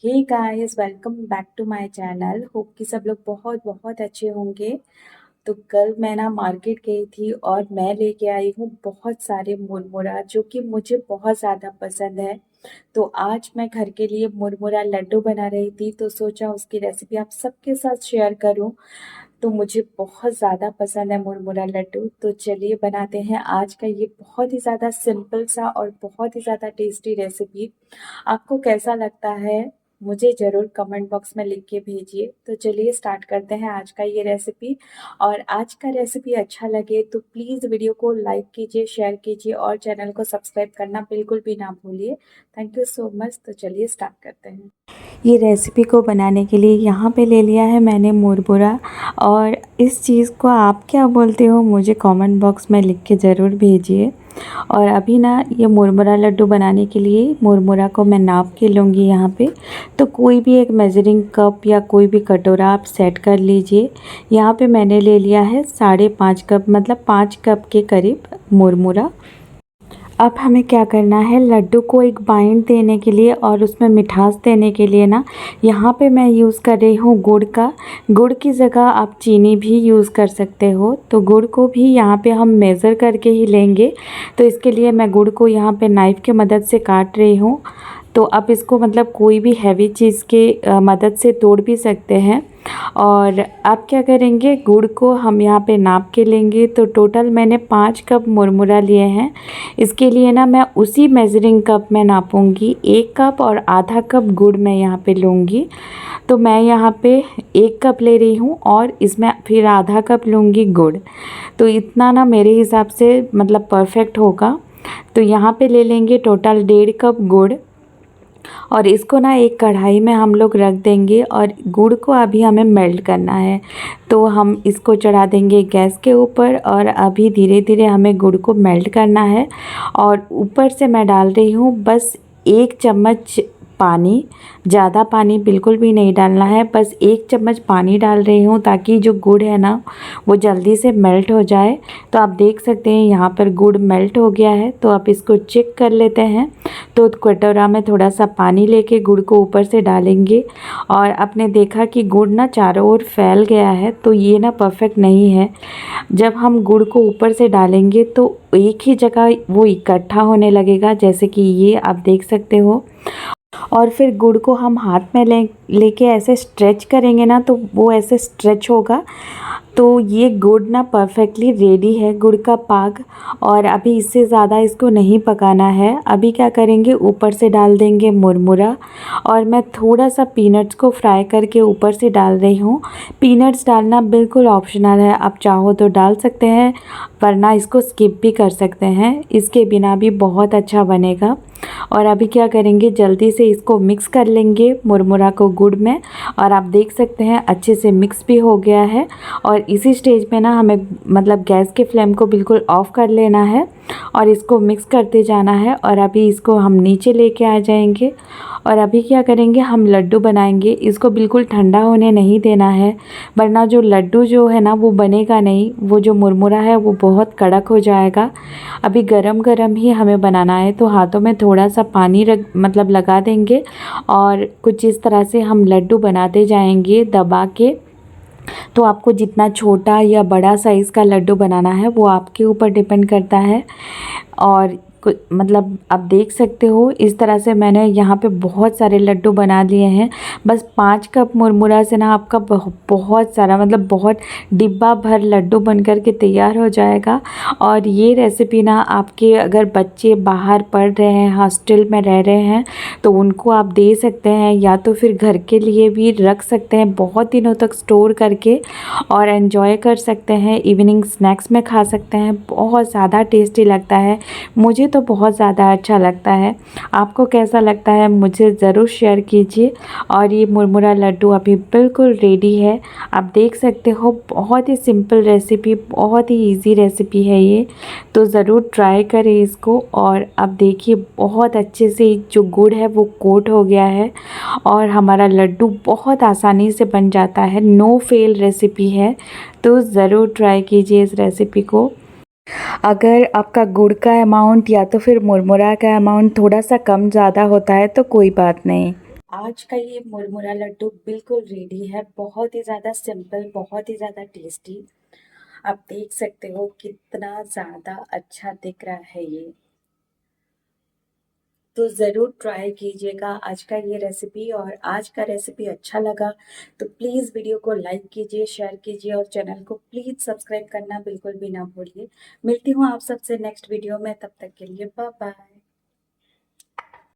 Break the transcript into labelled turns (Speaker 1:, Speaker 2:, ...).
Speaker 1: Hey guys, welcome back to my channel. Hope कि सब लोग बहुत बहुत अच्छे होंगे। तो कल मैं ना मार्केट गई थी और मैं लेके आई हूँ बहुत सारे मुरमुरा जो कि मुझे बहुत ज़्यादा पसंद है। तो आज मैं घर के लिए मुरमुरा लड्डू बना रही थी, तो सोचा उसकी रेसिपी आप सबके साथ शेयर करूँ। तो मुझे बहुत ज़्यादा पसंद है मुरमुरा लड्डू। तो चलिए बनाते हैं आज का ये बहुत ही ज़्यादा सिंपल सा और बहुत ही ज़्यादा टेस्टी रेसिपी। आपको कैसा लगता है मुझे ज़रूर कमेंट बॉक्स में लिख के भेजिए। तो चलिए स्टार्ट करते हैं आज का ये रेसिपी। और आज का रेसिपी अच्छा लगे तो प्लीज़ वीडियो को लाइक कीजिए, शेयर कीजिए और चैनल को सब्सक्राइब करना बिल्कुल भी ना भूलिए। Thank you so much. तो चलिए स्टार्ट करते हैं। ये रेसिपी को बनाने के लिए यहाँ पे ले लिया है मैंने मुरमुरा। और इस चीज़ को आप क्या बोलते हो मुझे कमेंट बॉक्स में लिख के ज़रूर भेजिए। और अभी ना ये मुरमुरा लड्डू बनाने के लिए मुरमुरा को मैं नाप के लूँगी यहाँ पे। तो कोई भी एक मेजरिंग कप या कोई भी कटोरा आप सेट कर लीजिए। यहाँ पे मैंने ले लिया है 5.5 कप, मतलब 5 कप के करीब मुरमुरा। अब हमें क्या करना है, लड्डू को एक बाइंड देने के लिए और उसमें मिठास देने के लिए ना यहाँ पे मैं यूज़ कर रही हूँ गुड़ का। गुड़ की जगह आप चीनी भी यूज़ कर सकते हो। तो गुड़ को भी यहाँ पे हम मेज़र करके ही लेंगे। तो इसके लिए मैं गुड़ को यहाँ पे नाइफ़ की मदद से काट रही हूँ। तो आप इसको मतलब कोई भी हैवी चीज़ के मदद से तोड़ भी सकते हैं। और अब क्या करेंगे, गुड़ को हम यहाँ पे नाप के लेंगे। तो टोटल मैंने 5 कप मुरमुरा लिए हैं। इसके लिए ना मैं उसी मेज़रिंग कप में नापूंगी। 1 कप और आधा कप गुड़ मैं यहाँ पे लूँगी। तो मैं यहाँ पे 1 कप ले रही हूँ और इसमें फिर आधा कप लूँगी गुड़। तो इतना ना मेरे हिसाब से मतलब परफेक्ट होगा। तो यहाँ पे ले लेंगे टोटल 1.5 कप गुड़। और इसको ना एक कढ़ाई में हम लोग रख देंगे और गुड़ को अभी हमें मेल्ट करना है। तो हम इसको चढ़ा देंगे गैस के ऊपर और अभी धीरे धीरे हमें गुड़ को मेल्ट करना है। और ऊपर से मैं डाल रही हूँ बस 1 चम्मच पानी। ज़्यादा पानी बिल्कुल भी नहीं डालना है, बस 1 चम्मच पानी डाल रही हूँ ताकि जो गुड़ है ना वो जल्दी से मेल्ट हो जाए। तो आप देख सकते हैं यहाँ पर गुड़ मेल्ट हो गया है। तो आप इसको चेक कर लेते हैं। तो कटोरा में थोड़ा सा पानी लेके गुड़ को ऊपर से डालेंगे और आपने देखा कि गुड़ ना चारों ओर फैल गया है। तो ये ना परफेक्ट नहीं है। जब हम गुड़ को ऊपर से डालेंगे तो एक ही जगह वो इकट्ठा होने लगेगा, जैसे कि ये आप देख सकते हो। और फिर गुड़ को हम हाथ में लेके ऐसे स्ट्रेच करेंगे ना तो वो ऐसे स्ट्रेच होगा। तो ये गुड़ ना परफेक्टली रेडी है, गुड़ का पाक। और अभी इससे ज़्यादा इसको नहीं पकाना है। अभी क्या करेंगे, ऊपर से डाल देंगे मुरमुरा। और मैं थोड़ा सा पीनट्स को फ्राई करके ऊपर से डाल रही हूँ। पीनट्स डालना बिल्कुल ऑप्शनल है, आप चाहो तो डाल सकते हैं वरना इसको स्किप भी कर सकते हैं। इसके बिना भी बहुत अच्छा बनेगा। और अभी क्या करेंगे, जल्दी से इसको मिक्स कर लेंगे मुरमुरा को गुड़ में। और आप देख सकते हैं अच्छे से मिक्स भी हो गया है। और इसी स्टेज पे ना हमें मतलब गैस के फ्लेम को बिल्कुल ऑफ़ कर लेना है और इसको मिक्स करते जाना है। और अभी इसको हम नीचे लेके आ जाएंगे। और अभी क्या करेंगे, हम लड्डू बनाएंगे। इसको बिल्कुल ठंडा होने नहीं देना है वरना जो लड्डू जो है ना वो बनेगा नहीं, वो जो मुरमुरा है वो बहुत कड़क हो जाएगा। अभी गरम गरम ही हमें बनाना है। तो हाथों में थोड़ा सा पानी रख मतलब लगा देंगे और कुछ इस तरह से हम लड्डू बनाते जाएंगे दबा के। तो आपको जितना छोटा या बड़ा साइज़ का लड्डू बनाना है वो आपके ऊपर डिपेंड करता है। और मतलब आप देख सकते हो इस तरह से मैंने यहाँ पे बहुत सारे लड्डू बना लिए हैं। बस 5 कप मुरमुरा से ना आपका बहुत सारा मतलब बहुत डिब्बा भर लड्डू बन कर के तैयार हो जाएगा। और ये रेसिपी ना आपके अगर बच्चे बाहर पढ़ रहे हैं, हॉस्टल में रह रहे हैं तो उनको आप दे सकते हैं, या तो फिर घर के लिए भी रख सकते हैं बहुत दिनों तक स्टोर करके और एंजॉय कर सकते हैं। इवनिंग स्नैक्स में खा सकते हैं, बहुत ज़्यादा टेस्टी लगता है। मुझे तो बहुत ज़्यादा अच्छा लगता है। आपको कैसा लगता है मुझे ज़रूर शेयर कीजिए। और ये मुरमुरा लड्डू अभी बिल्कुल रेडी है। आप देख सकते हो बहुत ही सिंपल रेसिपी, बहुत ही इजी रेसिपी है ये। तो ज़रूर ट्राई करें इसको। और अब देखिए बहुत अच्छे से जो गुड़ है वो कोट हो गया है और हमारा लड्डू बहुत आसानी से बन जाता है। नो फेल रेसिपी है। तो ज़रूर ट्राई कीजिए इस रेसिपी को। अगर आपका गुड़ का अमाउंट या तो फिर मुरमुरा का अमाउंट थोड़ा सा कम ज़्यादा होता है तो कोई बात नहीं। आज का ये मुरमुरा लड्डू बिल्कुल रेडी है, बहुत ही ज़्यादा सिंपल, बहुत ही ज़्यादा टेस्टी। आप देख सकते हो कितना ज़्यादा अच्छा दिख रहा है ये। तो ज़रूर ट्राई कीजिएगा आज का ये रेसिपी, और आज का रेसिपी अच्छा लगा तो प्लीज़ वीडियो को लाइक कीजिए, शेयर कीजिए और चैनल को प्लीज़ सब्सक्राइब करना बिल्कुल भी ना भूलिए। मिलती हूँ आप सबसे नेक्स्ट वीडियो में, तब तक के लिए बाय बाय।